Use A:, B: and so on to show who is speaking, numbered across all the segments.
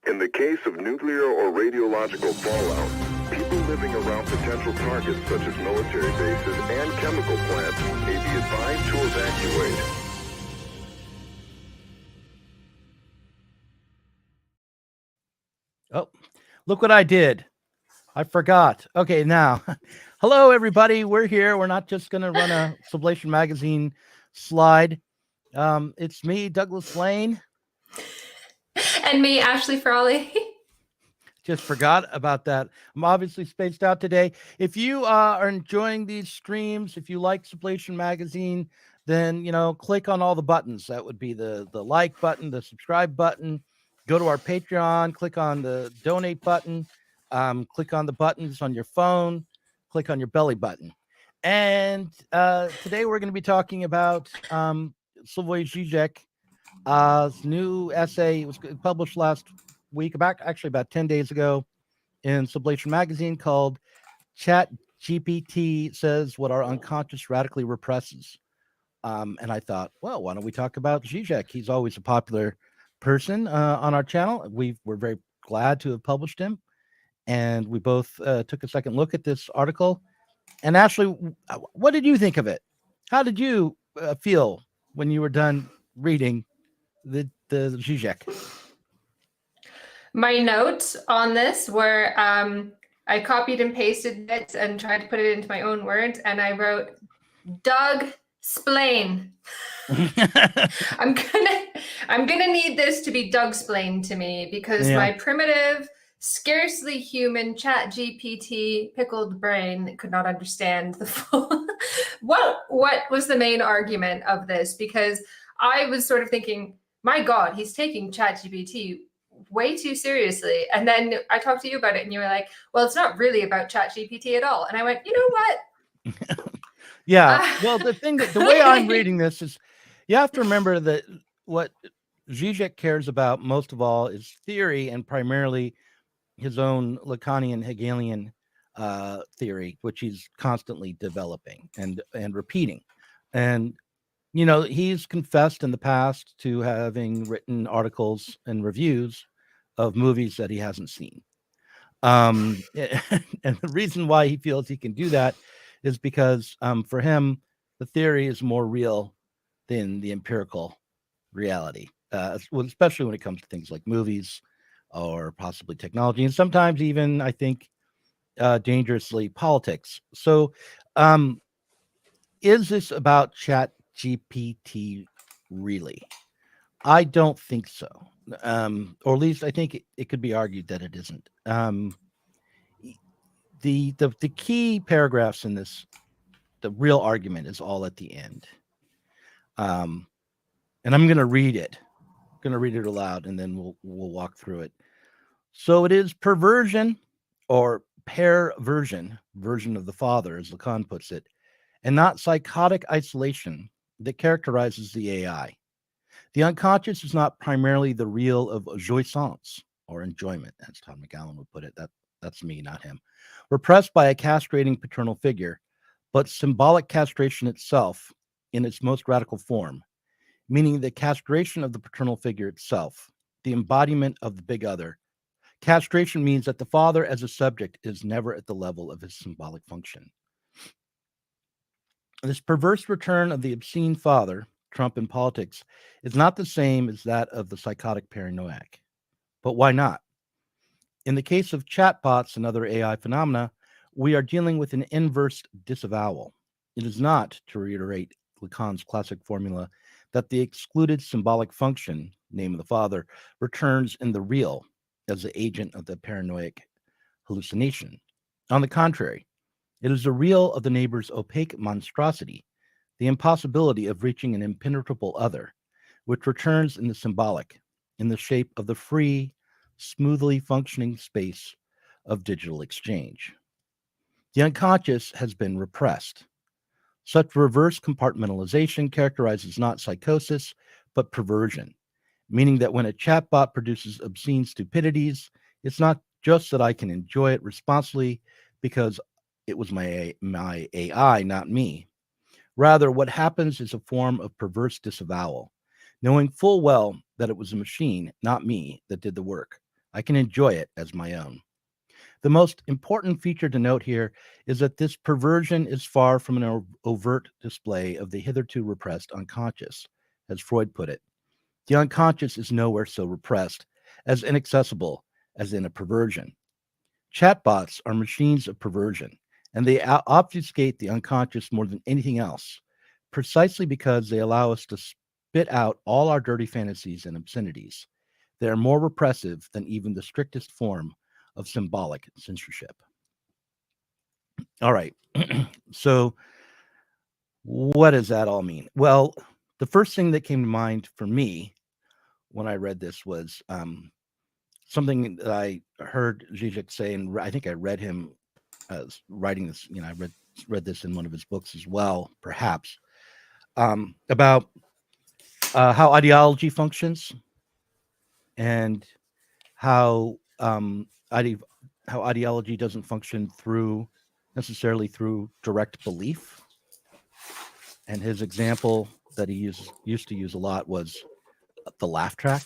A: In the case of nuclear or radiological fallout, people living around potential targets such as military bases and chemical plants may be advised to evacuate.
B: Oh, look what I did. I forgot. Okay, now, hello, everybody. We're here. We're not just going to run a Sublation magazine slide. It's me, Douglas Lain.
C: And me, Ashley Frawley.
B: Just forgot about that. I'm obviously spaced out today. If you are enjoying these streams, if you like Sublation magazine, then, click on all the buttons. That would be the like button, the subscribe button. Go to our Patreon, click on the donate button, click on the buttons on your phone, click on your belly button. And today we're going to be talking about Slavoj Zizek's new essay. It was published last week, about 10 days ago in Sublation magazine, called ChatGPT Says What Our Unconscious Radically Represses. And I thought, well, why don't we talk about Zizek? He's always a popular person on our channel. We're very glad to have published him, and we both took a second look at this article. And Ashley, what did you think of it? How did you feel when you were done reading the Zizek?
C: My notes on this were I copied and pasted it and tried to put it into my own words, and I wrote Doug Splain. I'm gonna need this to be Doug Splain to me, because my primitive, scarcely human ChatGPT pickled brain could not understand the full what was the main argument of this, because I was sort of thinking, my God, he's taking ChatGPT way too seriously. And then I talked to you about it, and you were like, well, it's not really about ChatGPT at all. And I went, you know what?
B: Yeah. Well, the way I'm reading this is, you have to remember that what Zizek cares about most of all is theory, and primarily his own Lacanian Hegelian theory, which he's constantly developing and repeating. And he's confessed in the past to having written articles and reviews of movies that he hasn't seen. And the reason why he feels he can do that is because for him, the theory is more real than the empirical reality, especially when it comes to things like movies or possibly technology, and sometimes even, I think, dangerously, politics. So is this about ChatGPT really? I don't think so. Or at least I think it could be argued that it isn't. The key paragraphs in this, the real argument is all at the end. And I'm going to read it. I'm going to read it aloud, and then we'll walk through it. So it is perversion, or perversion, version of the father, as Lacan puts it, and not psychotic isolation that characterizes the AI. The unconscious is not primarily the real of jouissance, or enjoyment, as Todd McGowan would put it. That's me, not him. Repressed by a castrating paternal figure, but symbolic castration itself in its most radical form, meaning the castration of the paternal figure itself, the embodiment of the big other. Castration means that the father as a subject is never at the level of his symbolic function. This perverse return of the obscene father, Trump in politics, is not the same as that of the psychotic paranoiac. But why not? In the case of chatbots and other AI phenomena, we are dealing with an inverse disavowal. It is not, to reiterate Lacan's classic formula, that the excluded symbolic function, name of the father, returns in the real as the agent of the paranoid hallucination. On the contrary, it is the real of the neighbor's opaque monstrosity, the impossibility of reaching an impenetrable other, which returns in the symbolic, in the shape of the free, smoothly functioning space of digital exchange. The unconscious has been repressed. Such reverse compartmentalization characterizes not psychosis, but perversion, meaning that when a chatbot produces obscene stupidities, it's not just that I can enjoy it responsibly because it was my AI, not me. Rather, what happens is a form of perverse disavowal, knowing full well that it was a machine, not me, that did the work, I can enjoy it as my own. The most important feature to note here is that this perversion is far from an overt display of the hitherto repressed unconscious, as Freud put it. The unconscious is nowhere so repressed, as inaccessible as in a perversion. Chatbots are machines of perversion, and they obfuscate the unconscious more than anything else, precisely because they allow us to spit out all our dirty fantasies and obscenities. They are more repressive than even the strictest form of symbolic censorship. All right. So what does that all mean? Well, the first thing that came to mind for me when I read this was something that I heard Zizek say, and I think I read him writing this. I read this in one of his books as well, perhaps, about how ideology functions and how ideology doesn't function necessarily through direct belief. And his example that he used to use a lot was the laugh track.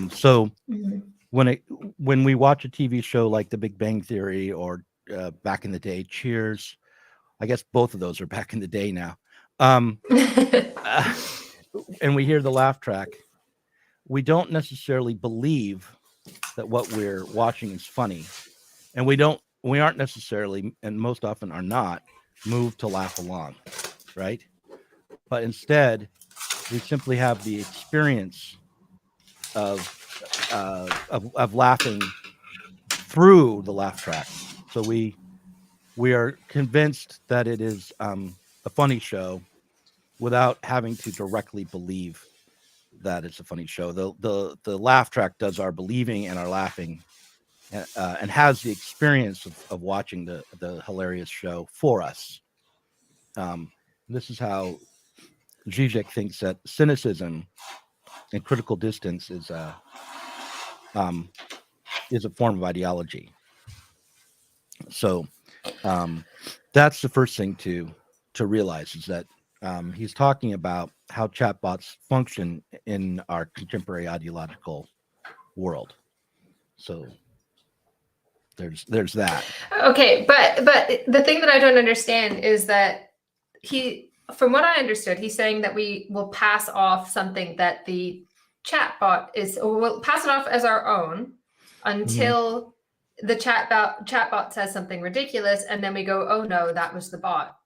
B: So when we watch a TV show like The Big Bang Theory or back in the day, Cheers, I guess both of those are back in the day now. And we hear the laugh track, we don't necessarily believe that what we're watching is funny, and we aren't necessarily, and most often are not, moved to laugh along, right? But instead, we simply have the experience of laughing through the laugh track. So we are convinced that it is a funny show without having to directly believe that it's a funny show. The laugh track does our believing and our laughing, and has the experience of watching the hilarious show for us. This is how Zizek thinks that cynicism and critical distance is a form of ideology. So that's the first thing to realize, is that he's talking about how chatbots function in our contemporary ideological world. So there's that.
C: Okay, but the thing that I don't understand is that from what I understood, he's saying that we will pass off something that the chatbot is, or we'll pass it off as our own until the chatbot says something ridiculous, and then we go, oh no, that was the bot.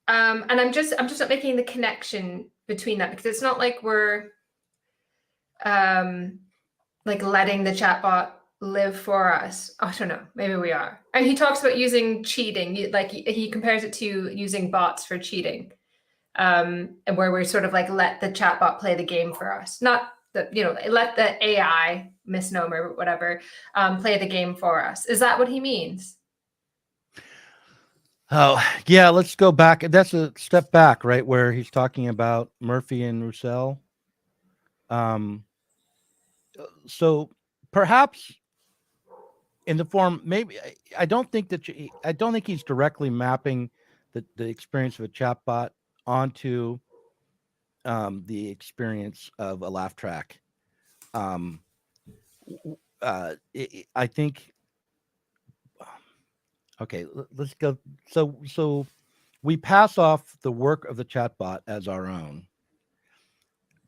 C: And I'm just not making the connection between that, because it's not like we're like letting the chatbot live for us. I don't know, maybe we are. And he talks about using cheating, like he compares it to using bots for cheating, and where we're sort of like let the chatbot play the game for us, not let the AI, misnomer, whatever, play the game for us. Is that what he means?
B: Oh, yeah, let's go back. That's a step back, right, where he's talking about Murphy and Roussel. So perhaps in the form, maybe I don't think he's directly mapping the experience of a chatbot onto the experience of a laugh track. I think. Okay, let's go. So we pass off the work of the chatbot as our own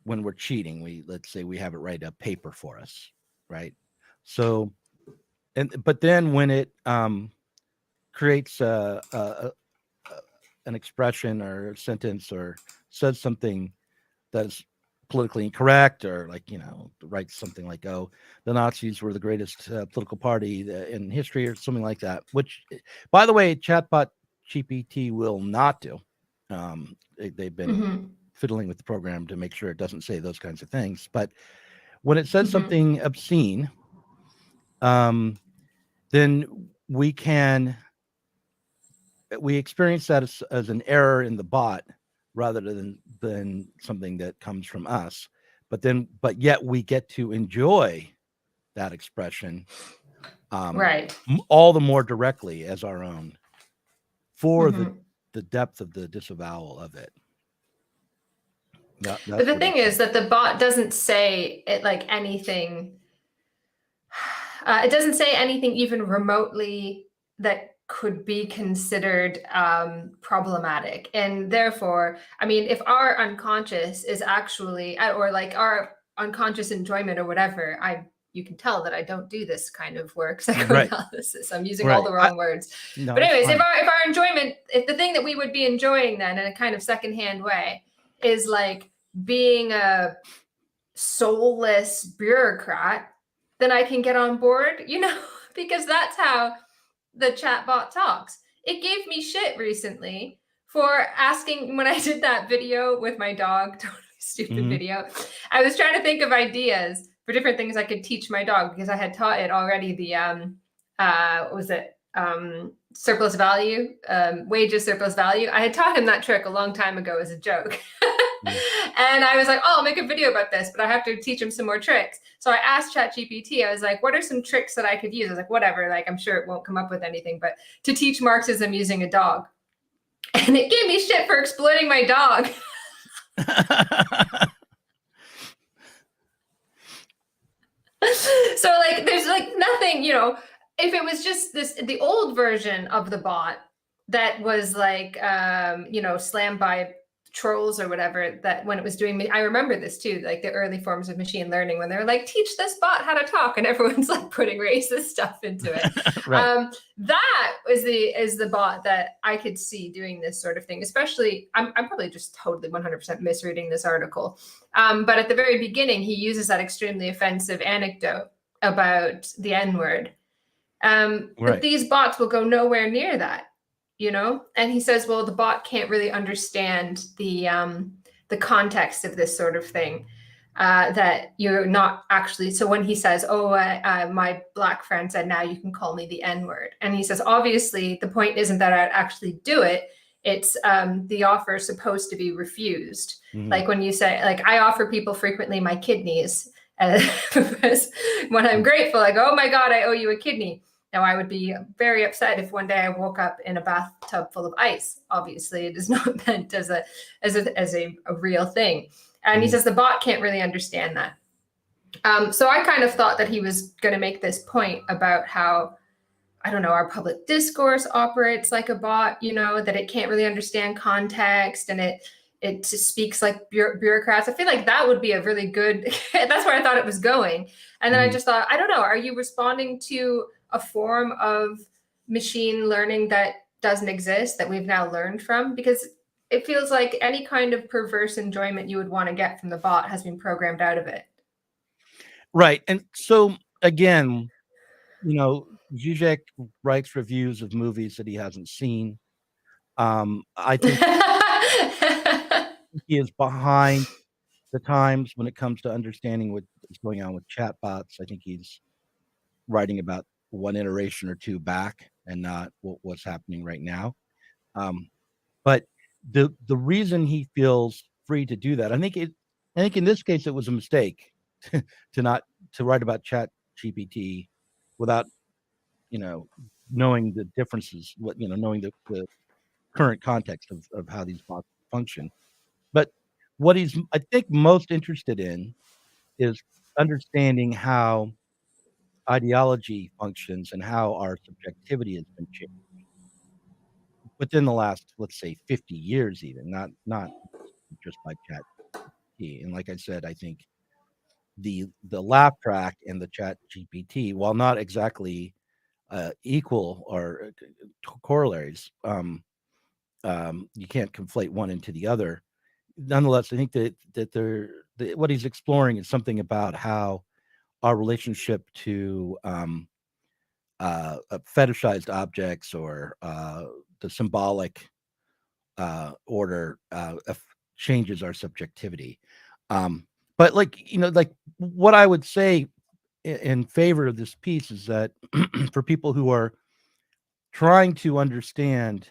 B: when we're cheating. Let's say we have it write a paper for us, right? So, but then when it creates an expression or a sentence or says something that's politically incorrect, or writes something like, oh, the Nazis were the greatest political party in history, or something like that, which, by the way, chatbot GPT will not do. They've been fiddling with the program to make sure it doesn't say those kinds of things. But when it says something obscene, then we experience that as an error in the bot, rather than something that comes from us, but yet we get to enjoy that expression,
C: right,
B: all the more directly as our own, for the depth of the disavowal of it.
C: But the thing is that the bot doesn't say it like anything It doesn't say anything even remotely that could be considered problematic. And therefore, I mean, if our unconscious is actually, or like our unconscious enjoyment or whatever, you can tell that I don't do this kind of work, psychoanalysis. I'm using all the wrong words.
B: No,
C: but anyways,
B: it's
C: if
B: fine.
C: our enjoyment, if the thing that we would be enjoying then in a kind of secondhand way is like being a soulless bureaucrat, then I can get on board, you know, because that's how the chatbot talks. It gave me shit recently for asking when I did that video with my dog, totally stupid video. I was trying to think of ideas for different things I could teach my dog because I had taught it already the what was it? Surplus value, wages surplus value. I had taught him that trick a long time ago as a joke. And I was like, oh, I'll make a video about this, but I have to teach him some more tricks. So I asked ChatGPT, I was like, what are some tricks that I could use? I was like, whatever, like, I'm sure it won't come up with anything, but to teach Marxism using a dog. And it gave me shit for exploiting my dog. So like, there's like nothing, you know, if it was just the old version of the bot that was like, you know, slammed by trolls or whatever, that when it was doing, I remember this too, like the early forms of machine learning when they were like, teach this bot how to talk, and everyone's like putting racist stuff into it. That is the bot that I could see doing this sort of thing, especially, I'm probably just totally 100% misreading this article. But at the very beginning, he uses that extremely offensive anecdote about the N-word. But these bots will go nowhere near that. You know, and he says, well, the bot can't really understand the context of this sort of thing, that you're not actually. So when he says, oh, my Black friend said, now you can call me the N-word. And he says, obviously, the point isn't that I'd actually do it. It's the offer is supposed to be refused. Like when you say, like, I offer people frequently my kidneys because when I'm grateful, I go, oh my God, I owe you a kidney. Now, I would be very upset if one day I woke up in a bathtub full of ice. Obviously, it is not meant as a real thing. And he says the bot can't really understand that. So I kind of thought that he was going to make this point about how, I don't know, our public discourse operates like a bot, you know, that it can't really understand context and it just speaks like bureaucrats. I feel like that would be a really good, that's where I thought it was going. And then I just thought, I don't know, are you responding to a form of machine learning that doesn't exist that we've now learned from? Because it feels like any kind of perverse enjoyment you would want to get from the bot has been programmed out of it.
B: Right. And so again, you know, Zizek writes reviews of movies that he hasn't seen. I think he is behind the times when it comes to understanding what is going on with chatbots. I think he's writing about one iteration or two back and not what's happening right now. But the reason he feels free to do that, I think in this case it was a mistake to write about ChatGPT without, you know, knowing the differences, knowing the current context of how these bots function. But what he's, I think, most interested in is understanding how ideology functions and how our subjectivity has been changed within the last, let's say, 50 years, even not just by ChatGPT. And like I said, I think the laugh track and the ChatGPT, while not exactly equal or corollaries, you can't conflate one into the other. Nonetheless, I think that what he's exploring is something about how our relationship to fetishized objects or the symbolic order changes our subjectivity. But like, you know, like what I would say in favor of this piece is that for people who are trying to understand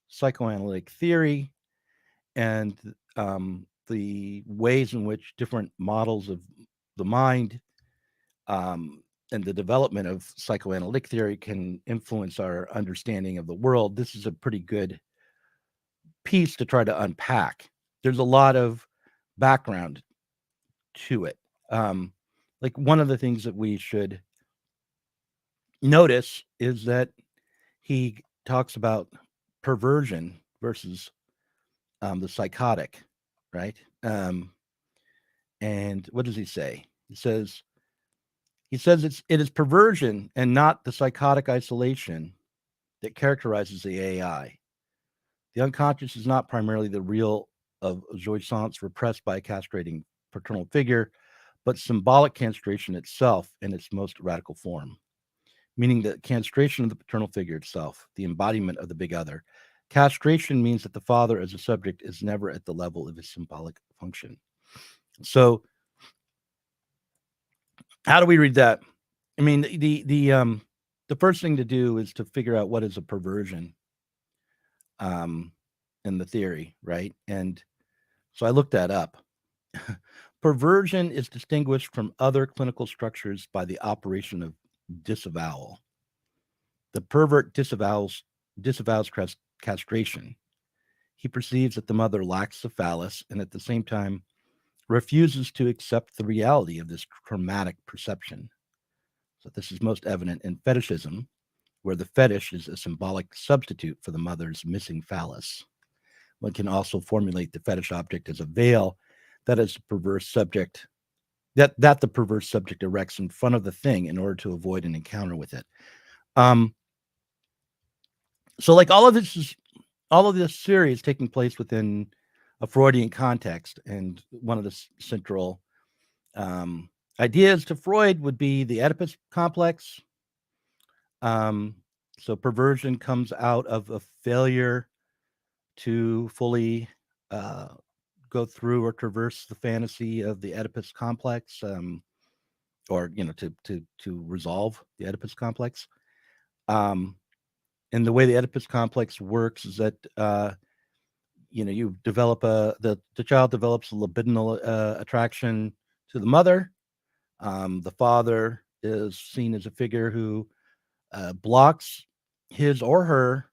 B: psychoanalytic theory and the ways in which different models of the mind and the development of psychoanalytic theory can influence our understanding of the world, this is a pretty good piece to try to unpack. There's a lot of background to it. Like one of the things that we should notice is that he talks about perversion versus the psychotic, right? And what does he say? He says it is perversion and not the psychotic isolation that characterizes the AI. The unconscious is not primarily the real of jouissance repressed by a castrating paternal figure, but symbolic castration itself in its most radical form, meaning the castration of the paternal figure itself, the embodiment of the big other. Castration means that the father as a subject is never at the level of his symbolic function. So, how do we read that? I mean, the first thing to do is to figure out what is a perversion in the theory, right? And so I looked that up. Perversion is distinguished from other clinical structures by the operation of disavowal. The pervert disavows castration. He perceives that the mother lacks the phallus and at the same time refuses to accept the reality of this traumatic perception. So this is most evident in fetishism, where the fetish is a symbolic substitute for the mother's missing phallus. One can also formulate the fetish object as a veil that is the perverse subject that the perverse subject erects in front of the thing in order to avoid an encounter with it. So like all of this theory is taking place within a Freudian context, and one of the central ideas to Freud would be the Oedipus complex. So perversion comes out of a failure to fully go through or traverse the fantasy of the Oedipus complex, or to resolve the Oedipus complex. And the way the Oedipus complex works is that you develop the child develops a libidinal attraction to the mother. The father is seen as a figure who blocks his or her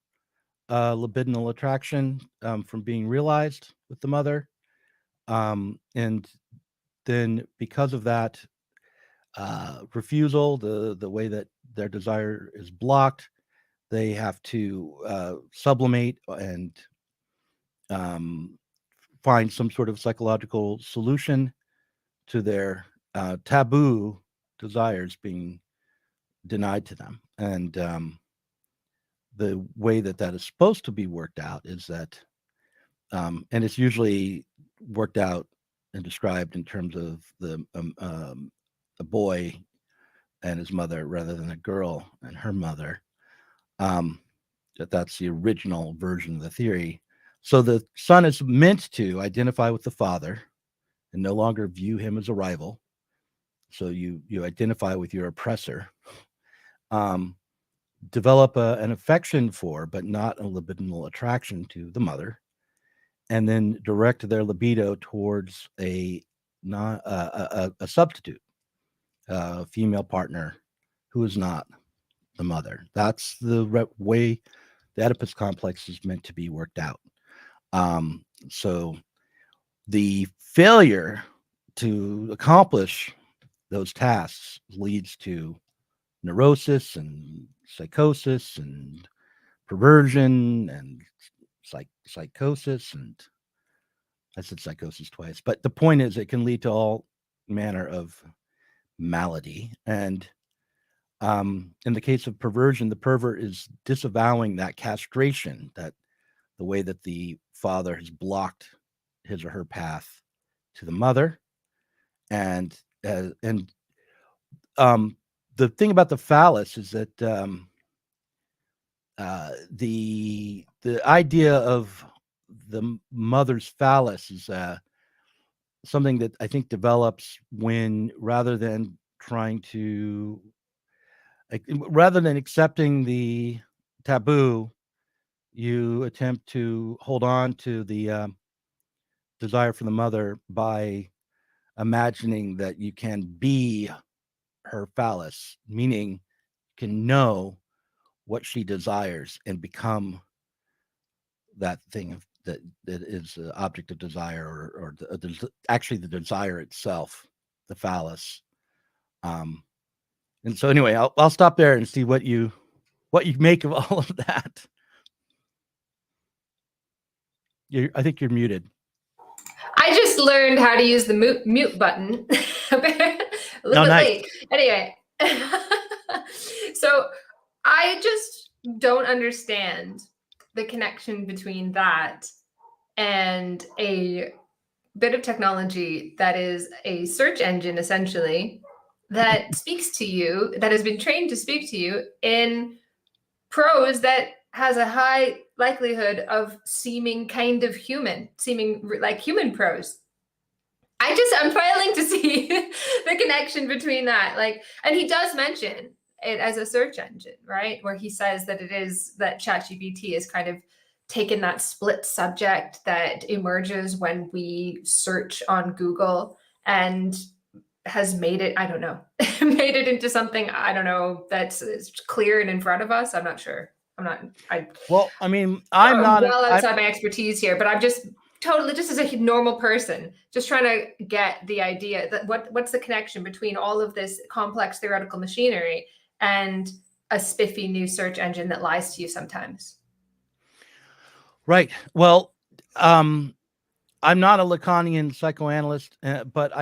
B: libidinal attraction from being realized with the mother. And then because of that refusal, the way that their desire is blocked, they have to sublimate and find some sort of psychological solution to their taboo desires being denied to them. And the way that is supposed to be worked out is that, and it's usually worked out and described in terms of a boy and his mother rather than a girl and her mother. That's the original version of the theory. So the son is meant to identify with the father and no longer view him as a rival. So you identify with your oppressor, develop an affection for, but not a libidinal attraction to the mother, and then direct their libido towards a substitute, a female partner who is not the mother. That's the way the Oedipus complex is meant to be worked out. So the failure to accomplish those tasks leads to neurosis and psychosis and perversion and psychosis, and I said psychosis twice, but the point is it can lead to all manner of malady. And in the case of perversion, the pervert is disavowing that castration, that the way that the father has blocked his or her path to the mother. And the thing about the phallus is that the idea of the mother's phallus is something that I think develops when rather than accepting the taboo, you attempt to hold on to the desire for the mother by imagining that you can be her phallus, meaning you can know what she desires and become that thing that is the object of desire, or actually the desire itself, the phallus. And so anyway, I'll stop there and see what you make of all of that. I think you're muted.
C: I just learned how to use the mute button.
B: Nice.
C: Late. Anyway, so I just don't understand the connection between that and a bit of technology that is a search engine, essentially, that speaks to you, that has been trained to speak to you in prose that has a high likelihood of seeming kind of human, seeming like human prose. I'm failing to see the connection between that. Like, and he does mention it as a search engine, right? Where he says that it is that ChatGPT is kind of taken that split subject that emerges when we search on Google and has made it, I don't know, made it into something, I don't know, that's clear and in front of us. I'm not sure. I'm not well outside my expertise here, but I'm just totally, just as a normal person, just trying to get the idea that what's the connection between all of this complex theoretical machinery and a spiffy new search engine that lies to you sometimes.
B: Right. Well, I'm not a Lacanian psychoanalyst, but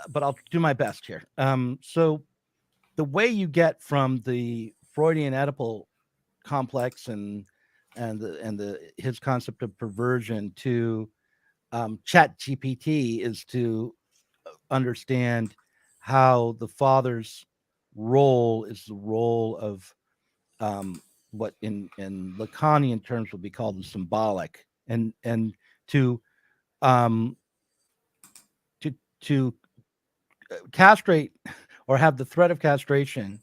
B: but I'll do my best here. So the way you get from the Freudian Oedipal complex and his concept of perversion to ChatGPT is to understand how the father's role is the role of what in Lacanian terms would be called the symbolic, and to castrate or have the threat of castration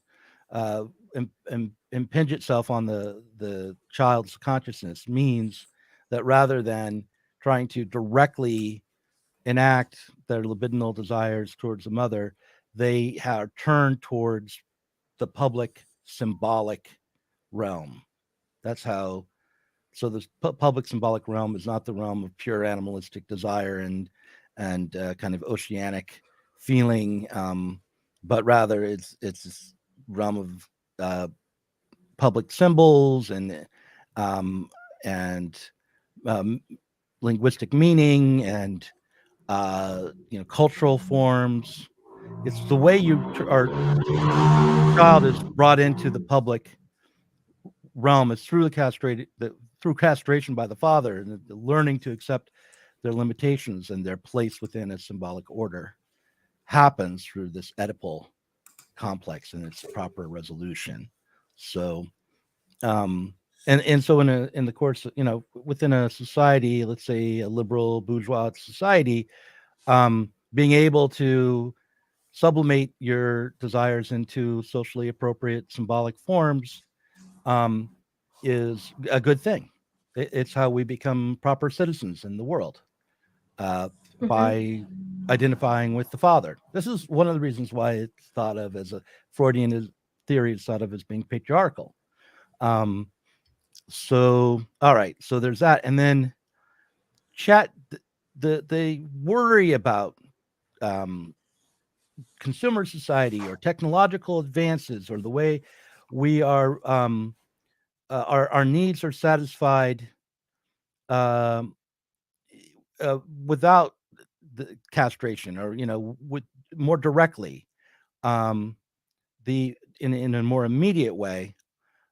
B: impinge itself on the child's consciousness means that rather than trying to directly enact their libidinal desires towards the mother, they are turned towards the public symbolic realm. That's how. So this public symbolic realm is not the realm of pure animalistic desire and kind of oceanic feeling, but rather it's this realm of public symbols and linguistic meaning and cultural forms. It's the way our child is brought into the public realm is through through castration by the father, and the learning to accept their limitations and their place within a symbolic order happens through this Oedipal complex and its proper resolution. So, and so in the course, within a society, let's say a liberal bourgeois society, being able to sublimate your desires into socially appropriate symbolic forms is a good thing. It's how we become proper citizens in the world by identifying with the father. This is one of the reasons why it's thought of as a Freudian theory is thought of as being patriarchal. So, all right, so there's that. And then they worry about consumer society or technological advances or the way we are our needs are satisfied without the castration, or with more directly, in a more immediate way.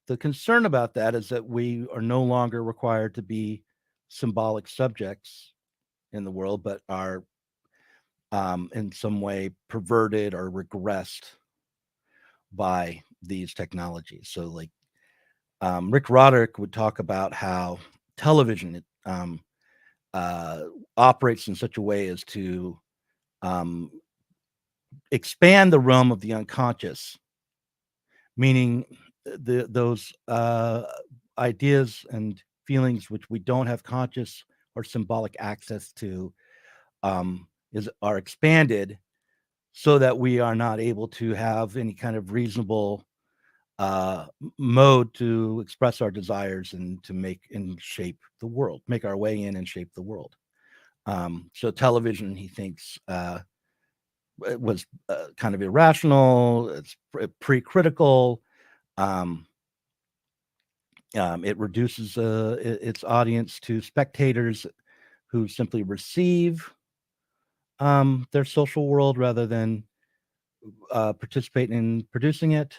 B: The concern about that is that we are no longer required to be symbolic subjects in the world, but are in some way perverted or regressed by these technologies. So like Rick Roderick would talk about how television operates in such a way as to expand the realm of the unconscious, meaning those ideas and feelings which we don't have conscious or symbolic access to are expanded so that we are not able to have any kind of reasonable mode to express our desires and to make and shape the world, make our way in and shape the world. So television, he thinks, was kind of irrational. It's pre-critical. It reduces its audience to spectators who simply receive their social world rather than participate in producing it.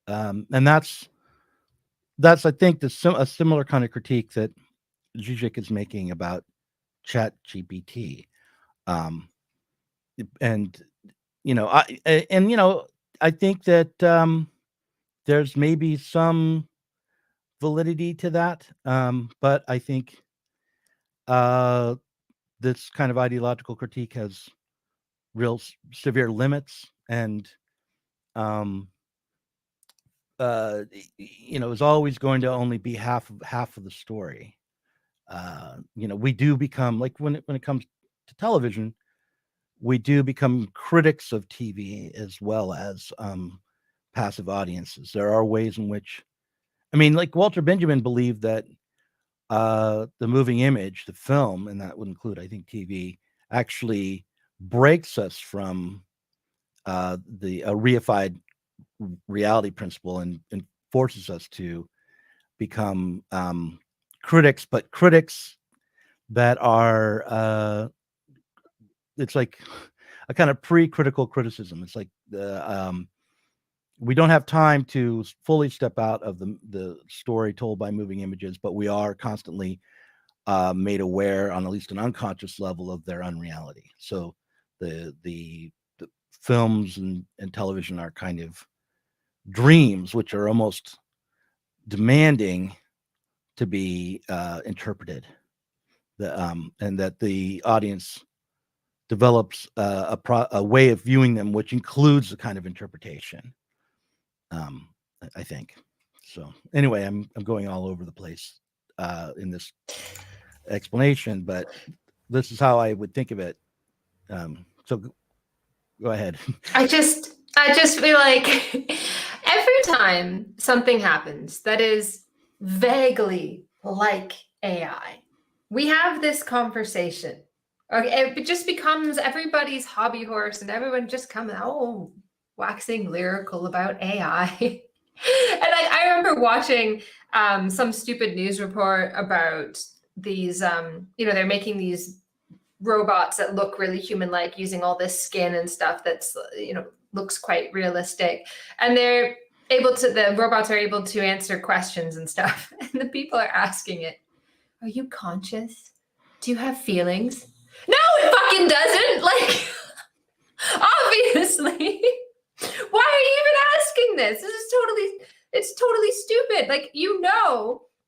B: And that's I think a similar kind of critique that Zizek is making about ChatGPT. And I think that there's maybe some validity to that, but I think this kind of ideological critique has real severe limits, and is always going to only be half of the story. We do become, like, when it comes to television, we do become critics of TV as well as passive audiences. There are ways in which, like Walter Benjamin believed that the moving image, the film, and that would include, I think, TV, actually breaks us from the reified reality principle and forces us to become critics, but critics that are it's like a kind of pre-critical criticism. It's like we don't have time to fully step out of the story told by moving images, but we are constantly made aware on at least an unconscious level of their unreality. So the films and television are kind of dreams, which are almost demanding to be interpreted, and that the audience develops a way of viewing them, which includes a kind of interpretation. I think. So anyway, I'm going all over the place in this explanation, but this is how I would think of it. So go ahead.
C: I just feel like every time something happens that is vaguely like AI, we have this conversation. Okay, it just becomes everybody's hobby horse, and everyone just comes out waxing lyrical about AI. And I remember watching some stupid news report about these, they're making these robots that look really human-like using all this skin and stuff that's, looks quite realistic. And the robots are able to answer questions and stuff. And the people are asking it, are you conscious? Do you have feelings? No, it fucking doesn't. Like, obviously. Why are you even asking this? It's totally stupid. Like,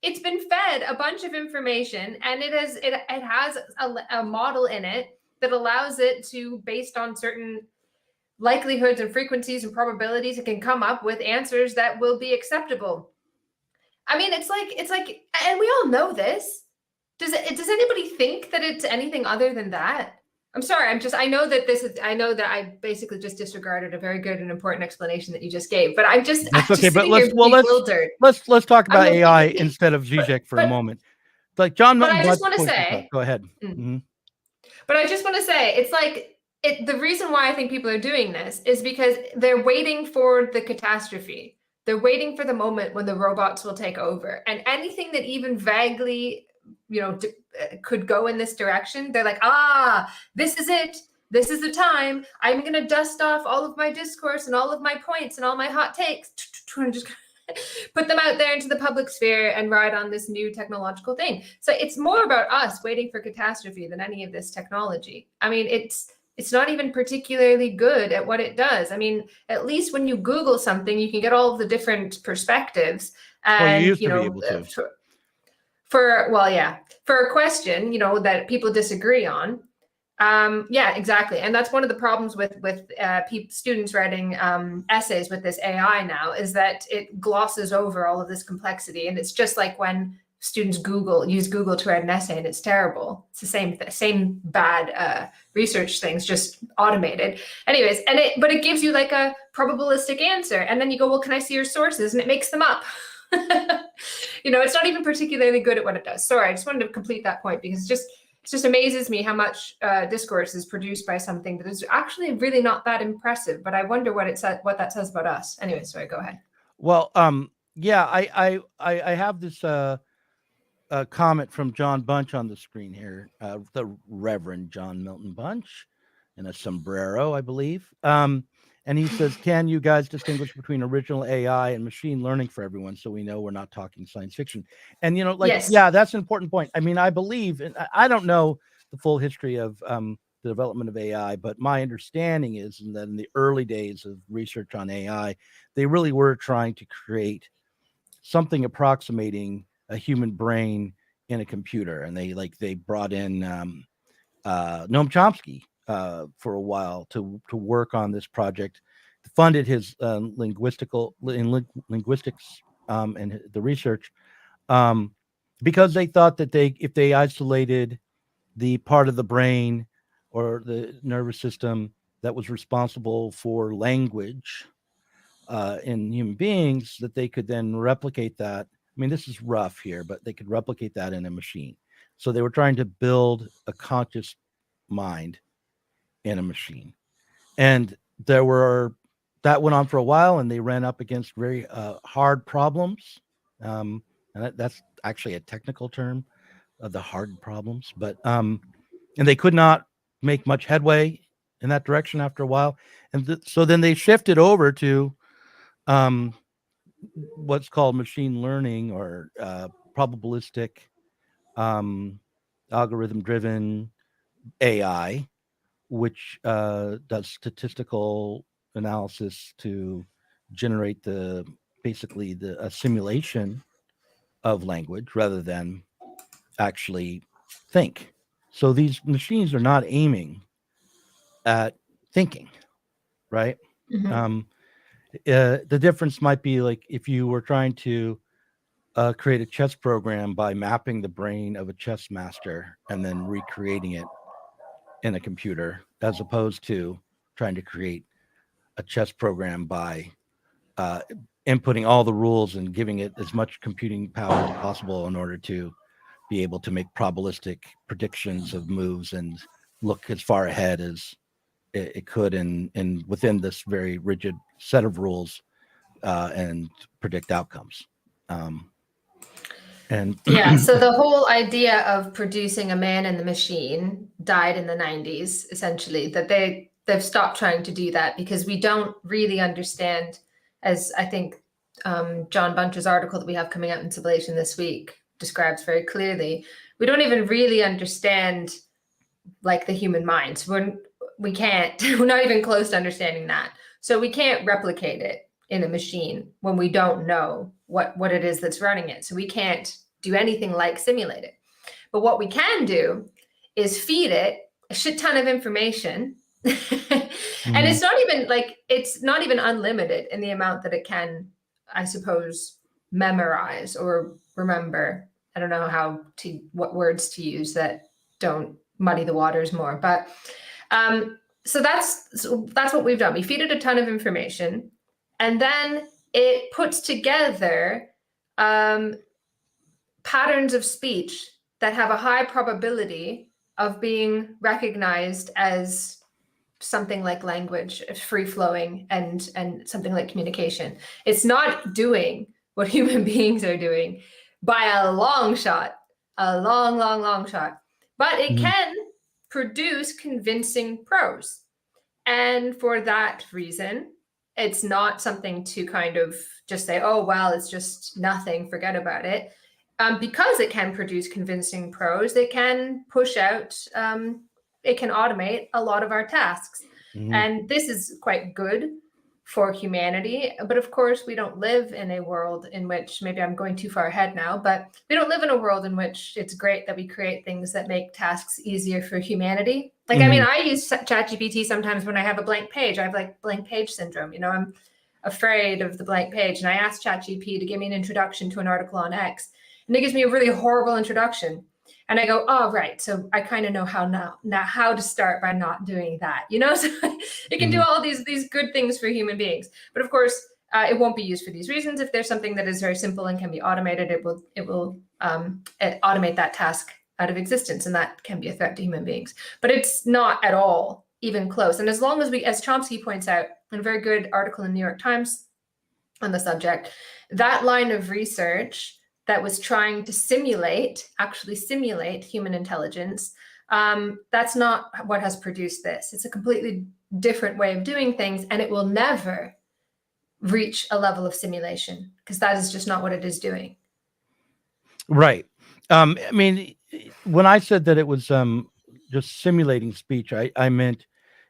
C: it's been fed a bunch of information, and it has a model in it that allows it to, based on certain likelihoods and frequencies and probabilities, it can come up with answers that will be acceptable. It's like, and we all know this. Does anybody think that it's anything other than that? I'm sorry. I know that I basically just disregarded a very good and important explanation that you just gave, but
B: that's okay. But let's talk about AI instead of Zizek for a moment. Like John,
C: but I just want to say,
B: go ahead.
C: Mm-hmm. But I just want to say, it's like the reason why I think people are doing this is because they're waiting for the catastrophe. They're waiting for the moment when the robots will take over, and anything that even vaguely could go in this direction, they're like, this is it. This is the time. I'm going to dust off all of my discourse and all of my points and all my hot takes and just put them out there into the public sphere and ride on this new technological thing. So it's more about us waiting for catastrophe than any of this technology. It's not even particularly good at what it does. At least when you Google something, you can get all of the different perspectives. And,
B: you used to be able to.
C: For a question, that people disagree on. Yeah, exactly. And that's one of the problems with students writing essays with this AI now, is that it glosses over all of this complexity. And it's just like when students use Google to write an essay, and it's terrible. It's the same bad research things, just automated. Anyways, but it gives you like a probabilistic answer. And then you go, well, can I see your sources? And it makes them up. It's not even particularly good at what it does. Sorry, I just wanted to complete that point, because it's just amazes me how much discourse is produced by something that is actually really not that impressive. But I wonder what that says about us. Anyway, sorry, go ahead.
B: Well, yeah, I have this comment from John Bunch on the screen here, the Reverend John Milton Bunch, in a sombrero, I believe. And he says, "Can you guys distinguish between original AI and machine learning for everyone, so we know we're not talking science fiction?" And
C: Yes.
B: yeah, that's an important point. I mean, I believe, and I don't know the full history of the development of AI, but my understanding is that in the early days of research on AI, they really were trying to create something approximating a human brain in a computer, and they brought in Noam Chomsky for a while to work on this project, funded his linguistics and the research, because they thought that if they isolated the part of the brain or the nervous system that was responsible for language in human beings, that they could then replicate that. I mean, this is rough here, but they could replicate that in a machine. So they were trying to build a conscious mind in a machine. And that went on for a while, and they ran up against very hard problems. And that's actually a technical term, the hard problems. But and they could not make much headway in that direction after a while. And so then they shifted over to what's called machine learning, or probabilistic algorithm-driven AI, which does statistical analysis to generate basically a simulation of language rather than actually think. So these machines are not aiming at thinking, right?
C: Mm-hmm.
B: The difference might be like if you were trying to create a chess program by mapping the brain of a chess master and then recreating it in a computer, as opposed to trying to create a chess program by inputting all the rules and giving it as much computing power as possible in order to be able to make probabilistic predictions of moves and look as far ahead as it could in within this very rigid set of rules and predict outcomes. And
C: Yeah, so the whole idea of producing a man in the machine died in the 90s, essentially, that they've stopped trying to do that because we don't really understand, as I think John Bunch's article that we have coming out in Sublation this week describes very clearly, we don't even really understand like the human mind. So we're not even close to understanding that. So we can't replicate it in a machine when we don't know what it is that's running it. So we can't do anything like simulate it. But what we can do is feed it a shit ton of information. And it's not even unlimited in the amount that it can, I suppose, memorize or remember. I don't know what words to use that don't muddy the waters more. But so that's what we've done. We feed it a ton of information, and then it puts together patterns of speech that have a high probability of being recognized as something like language, free-flowing, and something like communication. It's not doing what human beings are doing by a long shot, a long shot. But it can produce convincing prose. And for that reason, it's not something to kind of just say, oh, well, it's just nothing, forget about it. Because it can produce convincing prose, it can push out, it can automate a lot of our tasks.
B: Mhm.
C: And this is quite good for humanity. But of course, we don't live in a world in which, maybe I'm going too far ahead now, but we don't live in a world in which it's great that we create things that make tasks easier for humanity. Like, I mean, I use ChatGPT sometimes when I have a blank page. I have like blank page syndrome. You know, I'm afraid of the blank page. And I asked ChatGPT to give me an introduction to an article on X. And it gives me a really horrible introduction. And I go, oh, right. So I kind of know now how to start by not doing that, you know? So it can do all these good things for human beings. But of course, it won't be used for these reasons. If there's something that is very simple and can be automated, it will automate that task out of existence, and that can be a threat to human beings. But it's not at all even close. And as long as we, as Chomsky points out in a very good article in the New York Times on the subject, that line of research that was trying to actually simulate human intelligence, that's not what has produced this. It's a completely different way of doing things, and it will never reach a level of simulation because that is just not what it is doing.
B: Right. I mean, when I said that it was just simulating speech, I meant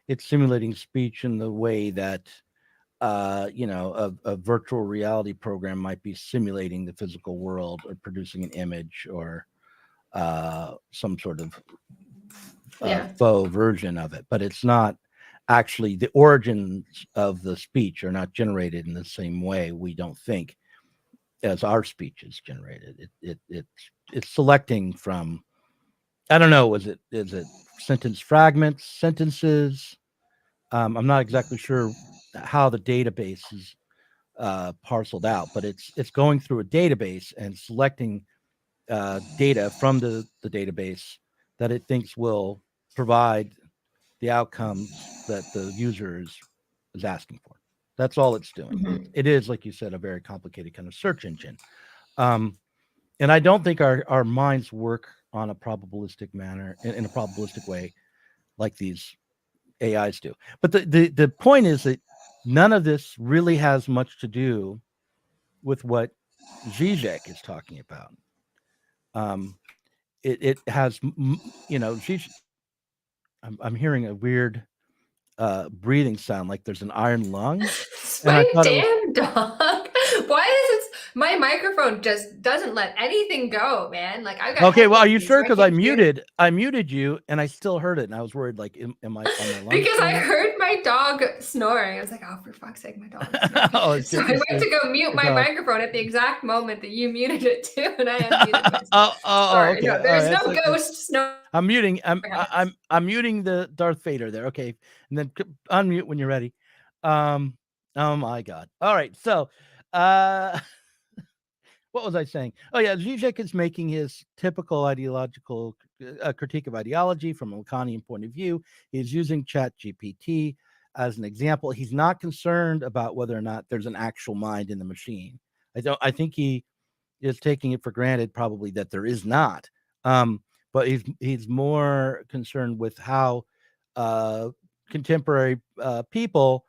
B: it's simulating speech in the way that a virtual reality program might be simulating the physical world or producing an image or some sort of faux version of it. But it's not actually, the origins of the speech are not generated in the same way, we don't think, as our speech is generated. It's selecting from, I don't know, is it sentence fragments, sentences? I'm not exactly sure how the database is parceled out, but it's going through a database and selecting data from the database that it thinks will provide the outcomes that the user is asking for. That's all it's doing.
C: Mm-hmm.
B: It is, like you said, a very complicated kind of search engine. And I don't think our minds work on a probabilistic manner, in a probabilistic way, like these AIs do. But the point is that none of this really has much to do with what Zizek is talking about. It has, Zizek, I'm hearing a weird breathing sound, like there's an iron lung.
C: It's my damn dog. Why is it? My microphone just doesn't let anything go, man. Like I got.
B: Okay, well, are you sure? Because I muted you, and I still heard it, and I was worried. Like, am I on my lungs?
C: Because I heard my dog snoring. I was like, oh, for fuck's sake, my dog. So I went to go mute my microphone at the exact moment that you muted it too, and I unmuted myself. Sorry,
B: okay.
C: No, there's no ghost snoring.
B: I'm muting. I'm muting the Darth Vader there. Okay, and then unmute when you're ready. Oh my God. All right. So, what was I saying? Oh yeah, Zizek is making his typical ideological critique of ideology from a Lacanian point of view. He's using ChatGPT as an example. He's not concerned about whether or not there's an actual mind in the machine. I think he is taking it for granted, probably, that there is not. But he's more concerned with how contemporary people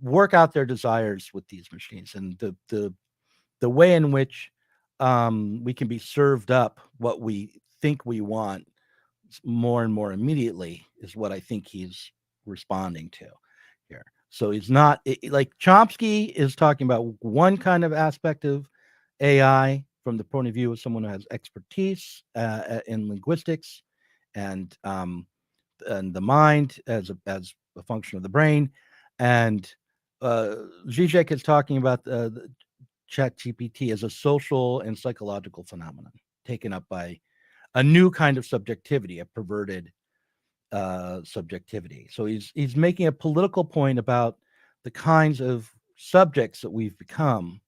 B: work out their desires with these machines, and the way in which we can be served up what we think we want more and more immediately is what I think he's responding to here. So he's not like Chomsky is talking about one kind of aspect of AI from the point of view of someone who has expertise in linguistics and the mind as a function of the brain, and Zizek is talking about the ChatGPT as a social and psychological phenomenon taken up by a new kind of subjectivity, a perverted subjectivity. So he's making a political point about the kinds of subjects that we've become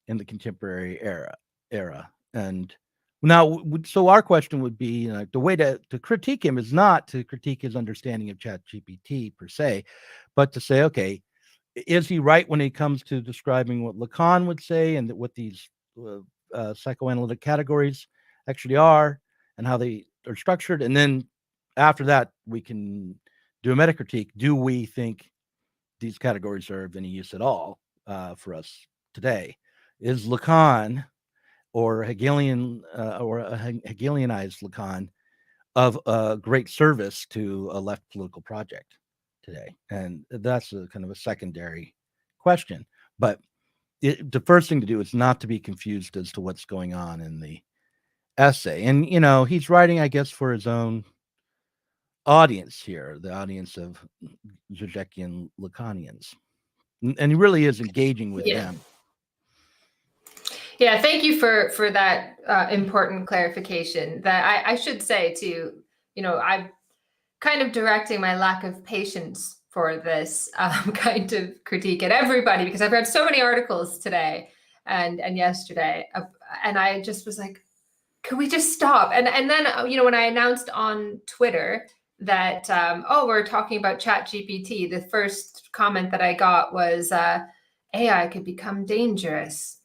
B: in the contemporary era. And now, so our question would be, the way to critique him is not to critique his understanding of ChatGPT per se, but to say, okay, is he right when it comes to describing what Lacan would say and what these psychoanalytic categories actually are and how they are structured? And then after that, we can do a meta critique. Do we think these categories are of any use at all for us today? Is Lacan or Hegelian or a Hegelianized Lacan of great service to a left political project today? And that's a kind of a secondary question. But the first thing to do is not to be confused as to what's going on in the essay. And, he's writing, I guess, for his own audience here, the audience of Zizekian Lacanians. And he really is engaging with them.
C: Yeah, thank you for that important clarification. That I should say too, I'm kind of directing my lack of patience for this kind of critique at everybody, because I've read so many articles today and yesterday, and I just was like, can we just stop? And then, when I announced on Twitter that, we're talking about ChatGPT, the first comment that I got was, AI could become dangerous.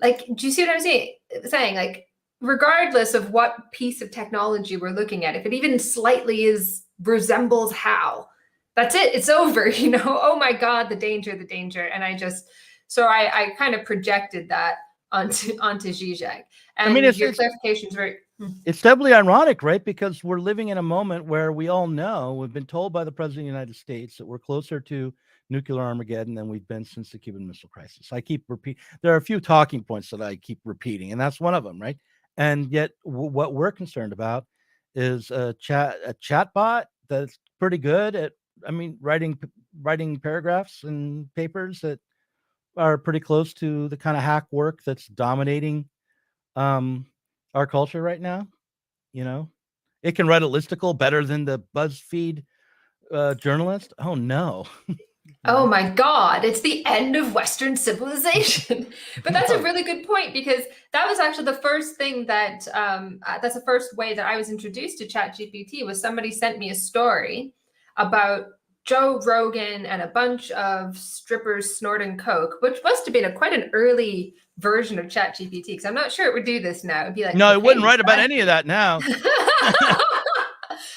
C: Like, do you see what I'm saying? Like, regardless of what piece of technology we're looking at, if it even slightly resembles HAL, that's it. It's over, Oh my God, the danger. And I kind of projected that onto Zizek. And your clarification is very...
B: It's definitely ironic, right? Because we're living in a moment where we all know, we've been told by the President of the United States that we're closer to nuclear Armageddon than we've been since the Cuban Missile Crisis. I keep there are a few talking points that I keep repeating, and that's one of them, right? And yet what we're concerned about is a chatbot that's pretty good at, writing paragraphs and papers that are pretty close to the kind of hack work that's dominating our culture right now. It can write a listicle better than the BuzzFeed journalist. Oh no.
C: Oh my God, it's the end of Western civilization. But that's a really good point, because that was actually the first thing that, that's the first way that I was introduced to ChatGPT, was somebody sent me a story about Joe Rogan and a bunch of strippers snorting coke, which must have been quite an early version of ChatGPT, because I'm not sure it would do this now. It'd be like,
B: no, it wouldn't write about any of that now.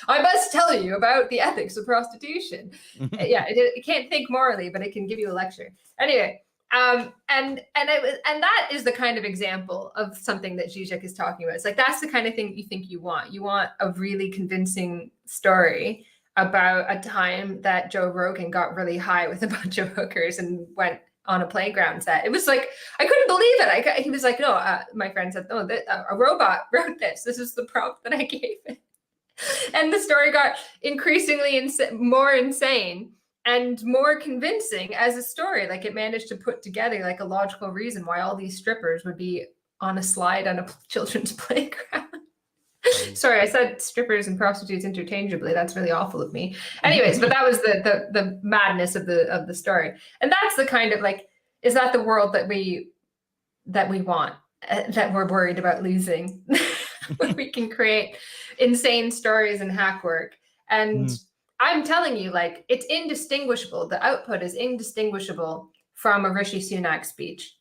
C: I must tell you about the ethics of prostitution. Yeah, it can't think morally, but it can give you a lecture. Anyway, and that is the kind of example of something that Zizek is talking about. It's like, that's the kind of thing you think you want. You want a really convincing story about a time that Joe Rogan got really high with a bunch of hookers and went on a playground set. It was like, I couldn't believe it. He was like, no, my friend said, no, a robot wrote this. This is the prompt that I gave it. And the story got increasingly more insane and more convincing as a story. Like, it managed to put together like a logical reason why all these strippers would be on a slide on a children's playground. Sorry, I said strippers and prostitutes interchangeably. That's really awful of me. Anyways, but that was the madness of the story. And that's the kind of, like, is that the world that we want, that we're worried about losing? Where we can create insane stories and hack work. And I'm telling you, like, it's indistinguishable. The output is indistinguishable from a Rishi Sunak speech.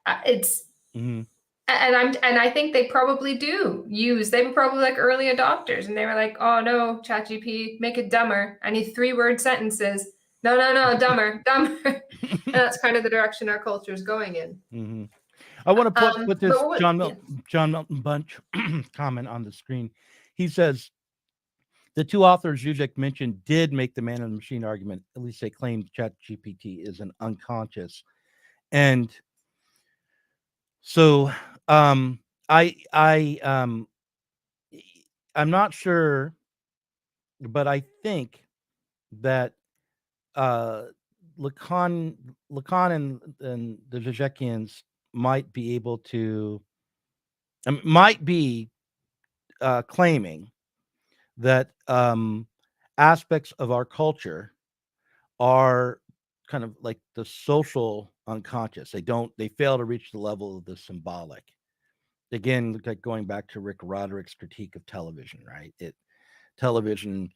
C: And I think they probably they were probably like early adopters, and they were like, oh no, ChatGPT, make it dumber. I need 3-word sentences. No, dumber. And that's kind of the direction our culture is going in.
B: I want to put this John Milton Bunch comment on the screen. He says, the two authors Zizek mentioned did make the man in the machine argument. At least they claimed ChatGPT is an unconscious. And so I'm not sure, but I think that Lacan and the Zizekians might be able to, claiming that aspects of our culture are kind of like the social unconscious. They fail to reach the level of the symbolic. Again, like going back to Rick Roderick's critique of television, right? Television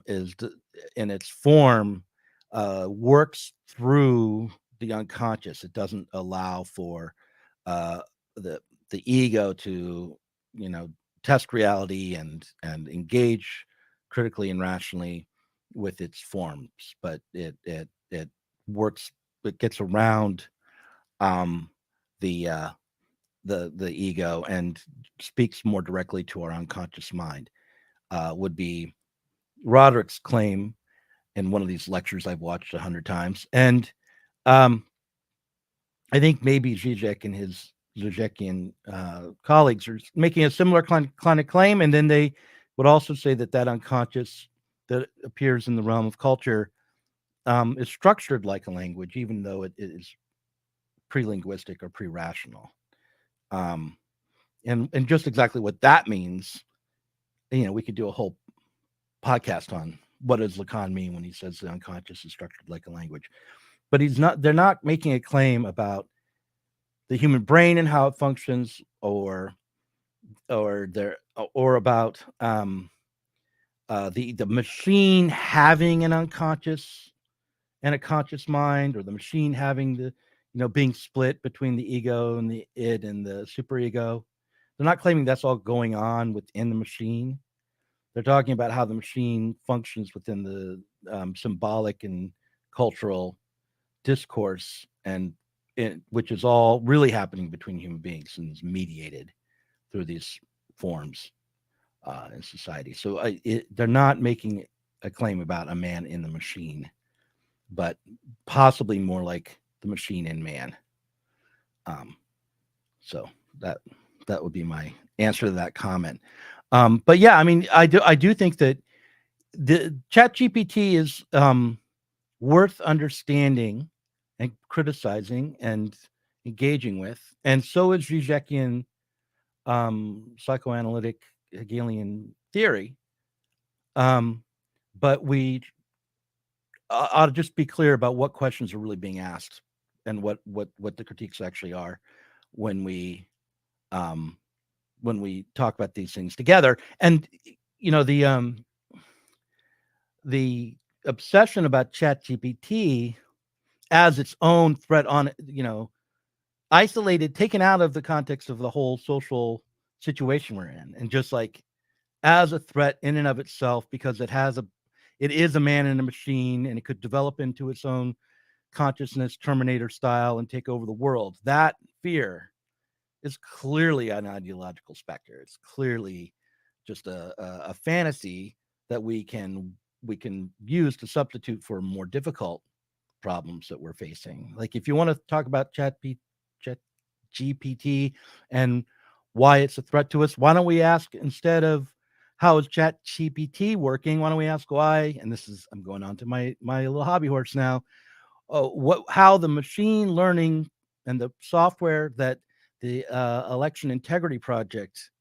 B: is in its form works through the unconscious. It doesn't allow for the ego to, test reality and engage critically and rationally with its forms, but it works. It gets around the ego and speaks more directly to our unconscious mind. Would be Roderick's claim in one of these lectures I've watched 100 times, and I think maybe Zizek and his Zizekian colleagues are making a similar kind of claim, and then they would also say that unconscious that appears in the realm of culture is structured like a language, even though it is pre-linguistic or pre-rational. And just exactly what that means, we could do a whole podcast on what does Lacan mean when he says the unconscious is structured like a language. But they're not making a claim about the human brain and how it functions, or or about the machine having an unconscious and a conscious mind, or the machine having being split between the ego and the id and the superego. They're not claiming that's all going on within the machine. They're talking about how the machine functions within the symbolic and cultural discourse, which is all really happening between human beings and is mediated through these forms in society. So they're not making a claim about a man in the machine, but possibly more like the machine in man. So that would be my answer to that comment. But yeah, I mean, I do think that the ChatGPT is worth understanding and criticizing and engaging with, and so is Zizekian psychoanalytic Hegelian theory. But I'll just be clear about what questions are really being asked and what the critiques actually are when we talk about these things together. And the obsession about ChatGPT as its own threat on isolated, taken out of the context of the whole social situation we're in, and just like as a threat in and of itself, because it is a man in a machine, and it could develop into its own consciousness, Terminator style, and take over the world. That fear is clearly an ideological specter. It's clearly just a fantasy that we can use to substitute for more difficult problems that we're facing. Like, if you want to talk about ChatGPT and why it's a threat to us, why don't we ask, instead of how is ChatGPT working, why don't we ask why? And I'm going on to my little hobby horse now. How the machine learning and the software that the Election Integrity Project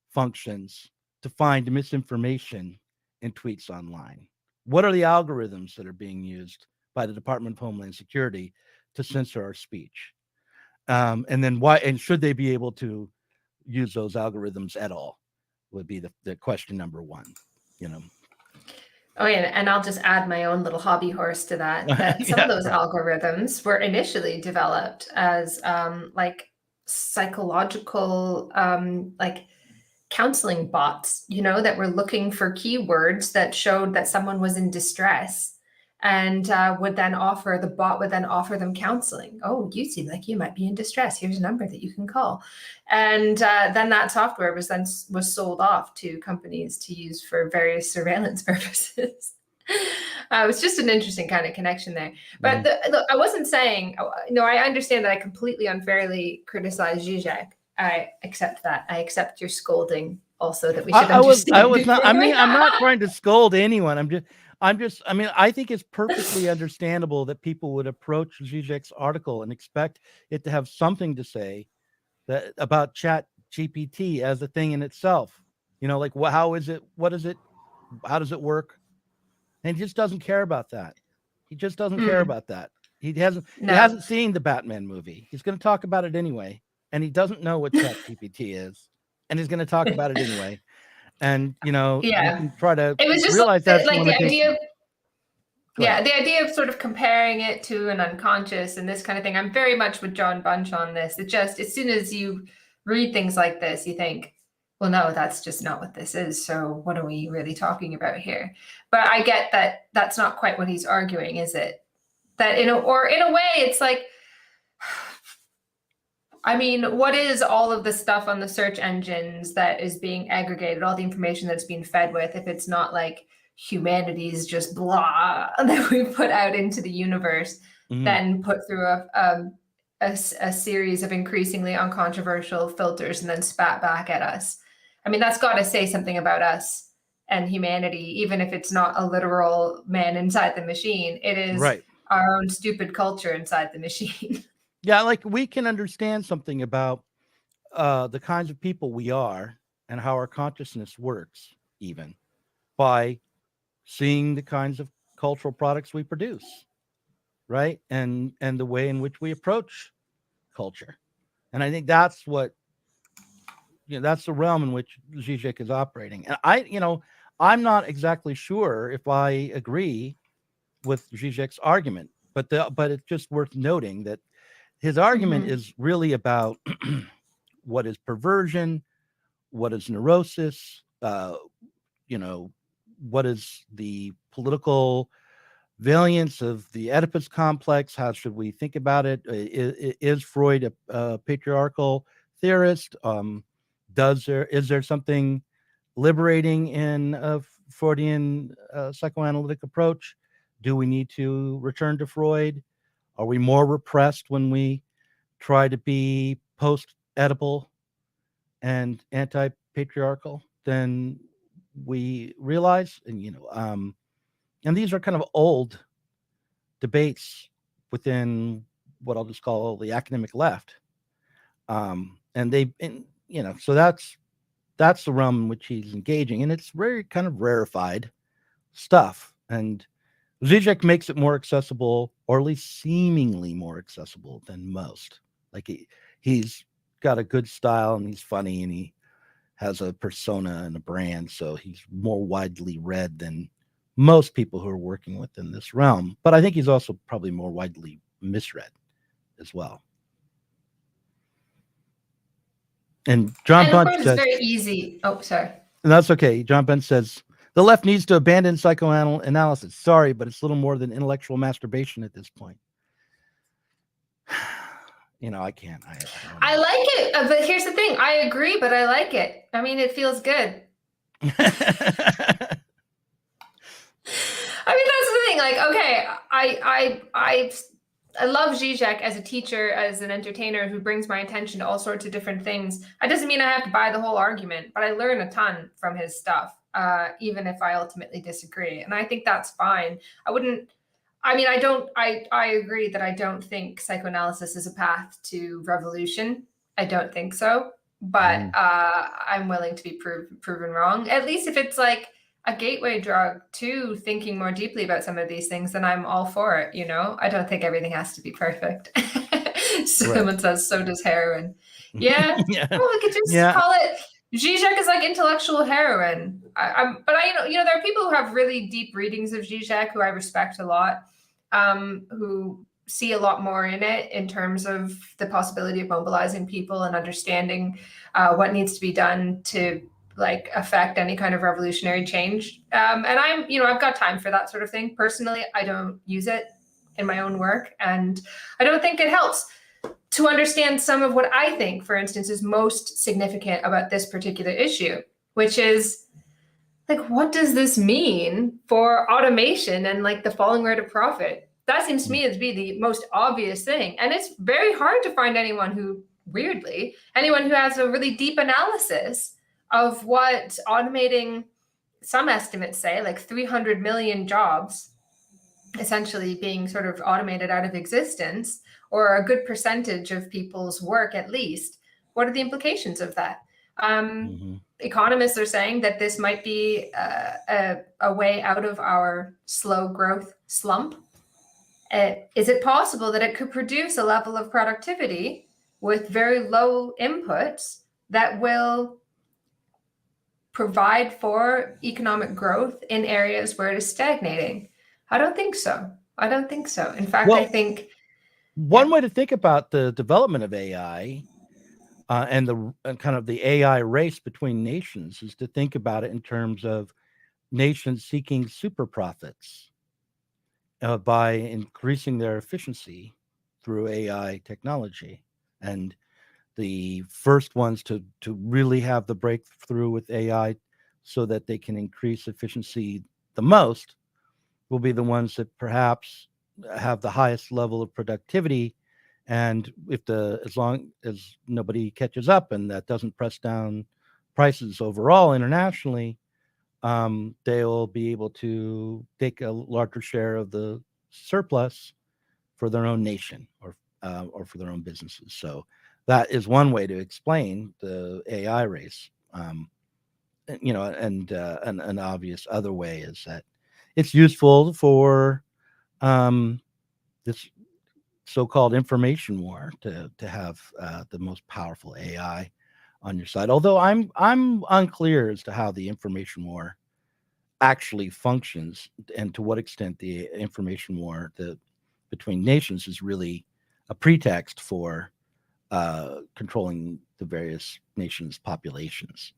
B: functions to find misinformation in tweets online. What are the algorithms that are being used by the Department of Homeland Security to censor our speech? And then why, and should they be able to use those algorithms at all, would be the question number one,
C: Oh, yeah, and I'll just add my own little hobby horse to that. That some of those algorithms were initially developed as like psychological like counseling bots, that were looking for keywords that showed that someone was in distress, and the bot would then offer them counseling. Oh, you seem like you might be in distress. Here's a number that you can call. And then that software was sold off to companies to use for various surveillance purposes. It was just an interesting kind of connection there. But I wasn't saying, I understand that I completely unfairly criticize Zizek. I accept that. I accept your scolding also, that we should understand.
B: I was not, I mean, I'm not trying to scold anyone. I mean, I think it's perfectly understandable that people would approach Zizek's article and expect it to have something to say about ChatGPT as a thing in itself. Like, how is it? What is it? How does it work? And he just doesn't care about that. He just doesn't care about that. He hasn't seen the Batman movie. He's going to talk about it anyway, and he doesn't know what ChatGPT is, and he's going to talk about it anyway. And you can try to realize that's
C: like the idea.
B: Yeah,
C: the idea of sort of comparing it to an unconscious and this kind of thing. I'm very much with John Bunch on this. It just, as soon as you read things like this, you think, well, no, that's just not what this is. So what are we really talking about here? But I get that that's not quite what he's arguing, is it? That in a way, it's like, I mean, what is all of the stuff on the search engines that is being aggregated, all the information that's being fed with, if it's not like humanity's just blah that we put out into the universe, then put through a series of increasingly uncontroversial filters and then spat back at us? I mean, that's got to say something about us and humanity, even if it's not a literal man inside the machine. It is our own stupid culture inside the machine.
B: Yeah, like, we can understand something about the kinds of people we are and how our consciousness works, even by seeing the kinds of cultural products we produce, right? And the way in which we approach culture. And I think that's what that's the realm in which Zizek is operating. And I'm not exactly sure if I agree with Zizek's argument, but it's just worth noting that his argument is really about what is perversion, what is neurosis, what is the political variance of the Oedipus complex? How should we think about it? Is Freud a patriarchal theorist? Is there something liberating in a Freudian psychoanalytic approach? Do we need to return to Freud? Are we more repressed when we try to be post-Oedipal and anti-patriarchal than we realize? And these are kind of old debates within what I'll just call the academic left. So that's the realm in which he's engaging, and it's very kind of rarefied stuff. And Zizek makes it more accessible, or at least seemingly more accessible than most. Like he's got a good style, and he's funny, and he has a persona and a brand, so he's more widely read than most people who are working within this realm. But I think he's also probably more widely misread as well. And John Bunch says,
C: it's very easy. Oh, sorry.
B: And that's okay. John Bunch says, the left needs to abandon psychoanalysis. Sorry, but it's little more than intellectual masturbation at this point. I can't.
C: I like it, but here's the thing. I agree, but I like it. I mean, it feels good. I mean, that's the thing. Like, okay, I love Zizek as a teacher, as an entertainer who brings my attention to all sorts of different things. That doesn't mean I have to buy the whole argument, but I learn a ton from his stuff, even if I ultimately disagree. And I think that's fine. I agree that I don't think psychoanalysis is a path to revolution. I don't think so, but I'm willing to be proven wrong. At least if it's like a gateway drug to thinking more deeply about some of these things, then I'm all for it. I don't think everything has to be perfect. Someone says, so does heroin. Yeah.
B: Yeah.
C: Well, we could just call it, Zizek is like intellectual heroin. There are people who have really deep readings of Zizek who I respect a lot, who see a lot more in it in terms of the possibility of mobilizing people and understanding what needs to be done to affect any kind of revolutionary change. And I've got time for that sort of thing. Personally, I don't use it in my own work, and I don't think it helps to understand some of what I think, for instance, is most significant about this particular issue, which is what does this mean for automation and the falling rate of profit? That seems to me to be the most obvious thing. And it's very hard to find anyone who has a really deep analysis of what automating, some estimates say 300 million jobs essentially being sort of automated out of existence, or a good percentage of people's work at least. What are the implications of that? Economists are saying that this might be a way out of our slow growth slump. Is it possible that it could produce a level of productivity with very low inputs that will provide for economic growth in areas where it is stagnating? I don't think so. In fact, I think
B: one way to think about the development of AI and kind of the AI race between nations is to think about it in terms of nations seeking super profits by increasing their efficiency through AI technology. And the first ones to really have the breakthrough with AI so that they can increase efficiency the most will be the ones that perhaps have the highest level of productivity. And as long as nobody catches up and that doesn't press down prices overall internationally, they'll be able to take a larger share of the surplus for their own nation or for their own businesses. So that is one way to explain the AI race. And an obvious other way is that it's useful for this so-called information war to have the most powerful AI on your side. Although I'm unclear as to how the information war actually functions and to what extent the information war between nations is really a pretext for controlling the various nations' populations.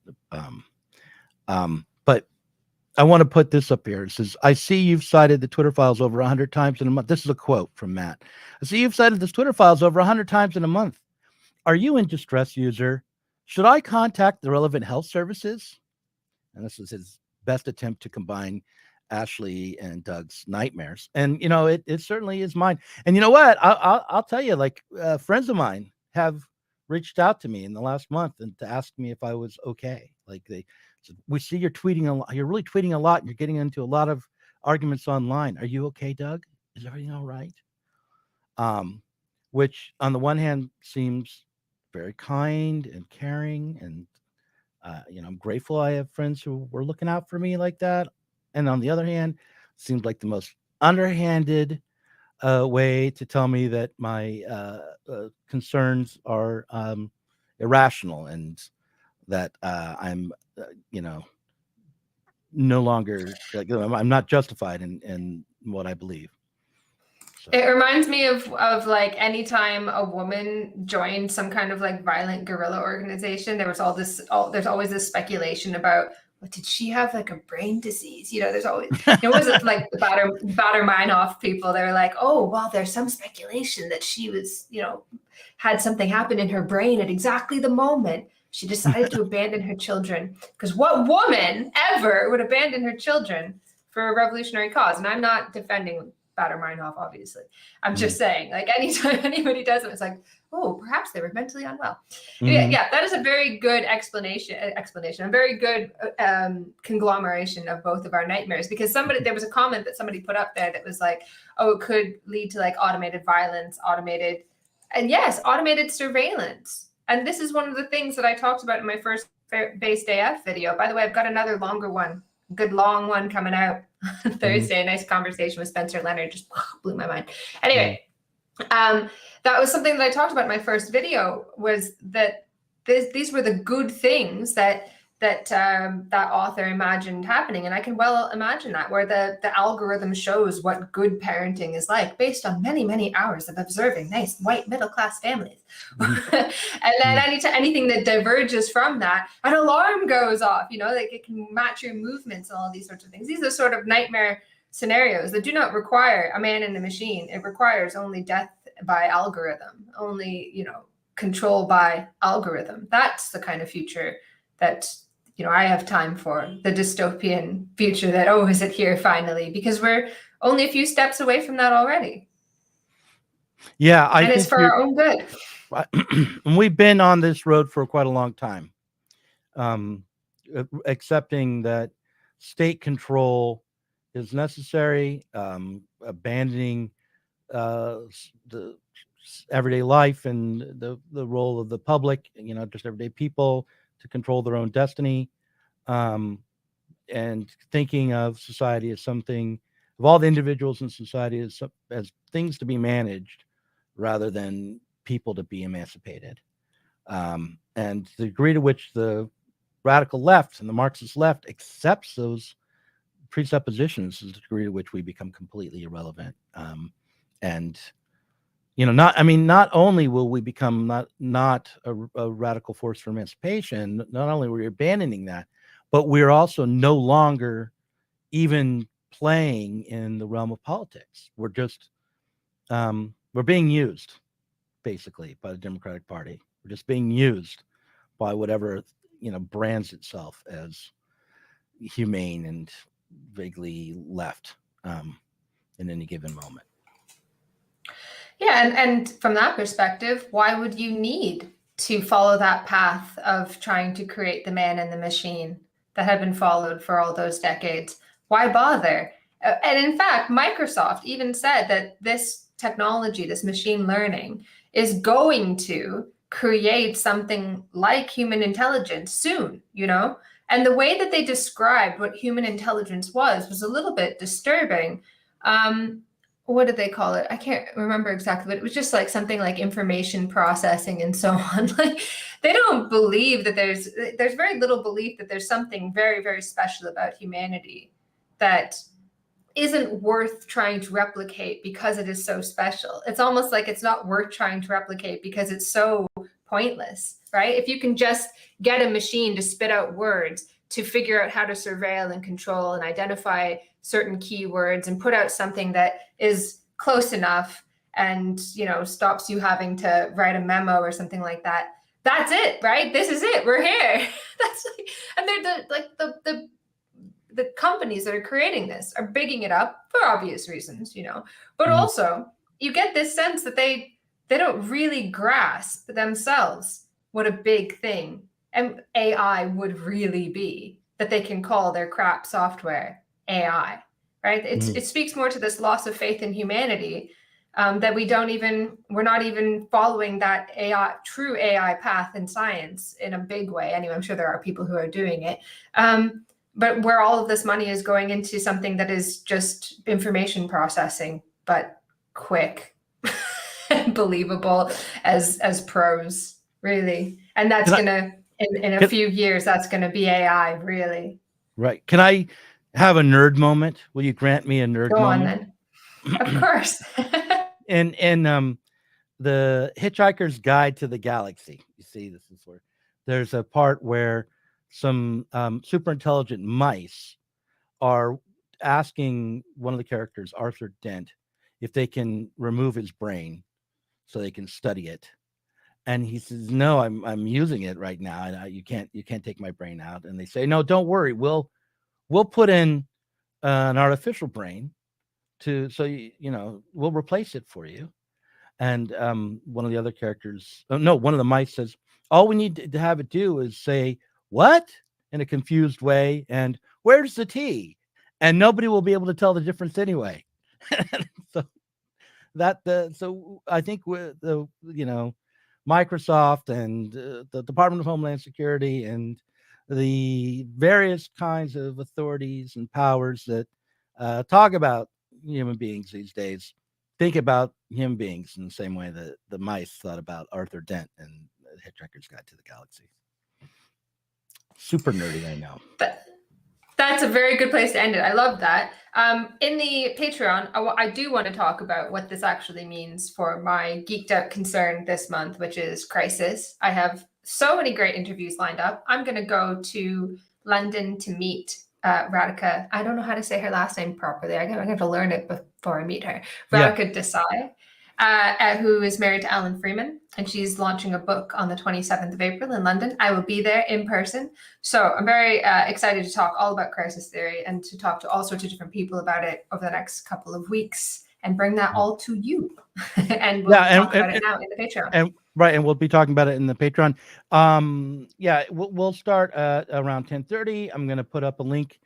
B: But I want to put this up here. It says, I see you've cited the Twitter files over 100 times in a month. This is a quote from Matt. I see you've cited this Twitter files over 100 times in a month. Are you in distress, user? Should I contact the relevant health services? And this is his best attempt to combine Ashley and Doug's nightmares. And, you know, it certainly is mine. And you know what? I'll tell you, like, friends of mine have reached out to me in the last month and to ask me if I was okay. Like, they said, we see you're tweeting a lot. You're really tweeting a lot. And you're getting into a lot of arguments online. Are you okay, Doug? Is everything all right? Which on the one hand seems very kind and caring, and you know, I'm grateful I have friends who were looking out for me like that. And on the other hand, seems like the most underhanded way to tell me that my concerns are irrational and that I'm, you know, no longer, I'm not justified in what I believe. So.
C: It reminds me of like anytime a woman joined some kind of like violent guerrilla organization, there's always this speculation about, well, did she have like a brain disease? You know, there's always, it wasn't like the batter mine off people. They were like, oh, well, there's some speculation that she was, you know, had something happen in her brain at exactly the moment she decided to abandon her children. Because what woman ever would abandon her children for a revolutionary cause? And I'm not defending batter Meinhof, obviously. I'm just saying, like, anytime anybody does it, it's like, oh, perhaps they were mentally unwell. Yeah, that is a very good explanation, a very good conglomeration of both of our nightmares, because there was a comment that somebody put up there that was like, oh, it could lead to like automated violence, automated surveillance. And this is one of the things that I talked about in my first Based AF video. By the way, I've got another longer one, good long one coming out Thursday. Nice conversation with Spencer Leonard, just blew my mind. Anyway, that was something that I talked about in my first video, was that these were the good things that author imagined happening. And I can well imagine that, where the algorithm shows what good parenting is like based on many, many hours of observing nice white middle-class families. And then anything that diverges from that, an alarm goes off, you know, like it can match your movements and all these sorts of things. These are sort of nightmare scenarios that do not require a man in a machine. It requires only death by algorithm, only, you know, control by algorithm. That's the kind of future that, you know, I have time for, the dystopian future that, oh, is it here finally? Because we're only a few steps away from that already.
B: Yeah,
C: and it's for our own good.
B: We've been on this road for quite a long time, accepting that state control is necessary, abandoning the everyday life and the role of the public, you know, just everyday people, to control their own destiny, and thinking of society as something, of all the individuals in society as things to be managed rather than people to be emancipated. And the degree to which the radical left and the Marxist left accepts those presuppositions is the degree to which we become completely irrelevant. And you know, not only will we become not a radical force for emancipation, not only are we abandoning that, but we're also no longer even playing in the realm of politics. We're just, we're being used, basically, by the Democratic Party. We're just being used by whatever, you know, brands itself as humane and vaguely left in any given moment.
C: Yeah, and from that perspective, why would you need to follow that path of trying to create the man in the machine that had been followed for all those decades? Why bother? And in fact, Microsoft even said that this technology, this machine learning, is going to create something like human intelligence soon, you know? And the way that they described what human intelligence was a little bit disturbing. what did they call it? I can't remember exactly, but it was just like something like information processing and so on. Like they don't believe that there's very little belief that there's something very, very special about humanity that isn't worth trying to replicate because it is so special. It's almost like it's not worth trying to replicate because it's so pointless, right? If you can just get a machine to spit out words to figure out how to surveil and control and identify certain keywords and put out something that is close enough and, you know, stops you having to write a memo or something like that. That's it, right? This is it. We're here. That's like, and they're the companies that are creating this are bigging it up for obvious reasons, you know, but also you get this sense that they don't really grasp themselves what a big thing and AI would really be, that they can call their crap software AI, right? It speaks more to this loss of faith in humanity, that we're not even following that true AI path in science in a big way. Anyway, I'm sure there are people who are doing it. But where all of this money is going into something that is just information processing, but quick and believable as prose, really. And that's gonna, in a few years, that's gonna be AI, really.
B: Right. Can I have a nerd moment? Will you grant me a nerd
C: Go
B: moment?
C: on then. Of course.
B: In the Hitchhiker's Guide to the Galaxy, you see, this is where there's a part where some super intelligent mice are asking one of the characters, Arthur Dent, if they can remove his brain so they can study it. And he says, "No, I'm using it right now, and you can't take my brain out." And they say, "No, don't worry, we'll put in an artificial brain we'll replace it for you." And one of the other characters, one of the mice says, "All we need to have it do is say, 'What?' in a confused way, and 'Where's the tea?' And nobody will be able to tell the difference anyway." So I think with the, Microsoft and the Department of Homeland Security and the various kinds of authorities and powers that talk about human beings these days think about human beings in the same way that the mice thought about Arthur Dent and Hitchhiker's Guide to the Galaxy. Super nerdy, I know.
C: That's a very good place to end it. I love that. In the Patreon, I do want to talk about what this actually means for my geeked out concern this month, which is crisis. I have so many great interviews lined up. I'm going to go to London to meet Radhika. I don't know how to say her last name properly. I'm going to learn it before I meet her. Radhika Desai, who is married to Alan Freeman, and she's launching a book on the 27th of April in London. I will be there in person. So I'm very excited to talk all about crisis theory and to talk to all sorts of different people about it over the next couple of weeks and bring that all to you. And we'll talk about it now in the Patreon.
B: And we'll be talking about it in the Patreon. We'll start around 10:30. I'm going to put up a link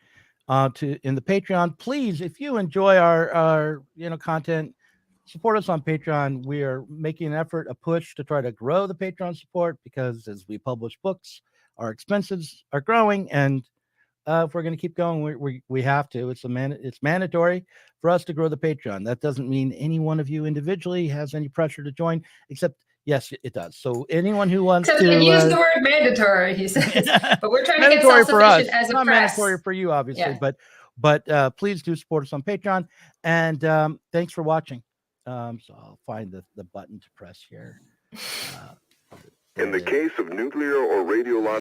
B: in the Patreon. Please, if you enjoy our content, support us on Patreon. We are making an effort, a push to try to grow the Patreon support, because as we publish books, our expenses are growing, and if we're going to keep going, we have to. It's mandatory for us to grow the Patreon. That doesn't mean any one of you individually has any pressure to join, except yes, it does. So anyone who wants to
C: use the word mandatory, he says, but we're trying to get
B: self-sufficient for us.
C: as a
B: not
C: press.
B: Mandatory for you, obviously, but please do support us on Patreon, and thanks for watching. So I'll find the button to press here.
A: In the case of nuclear or radiological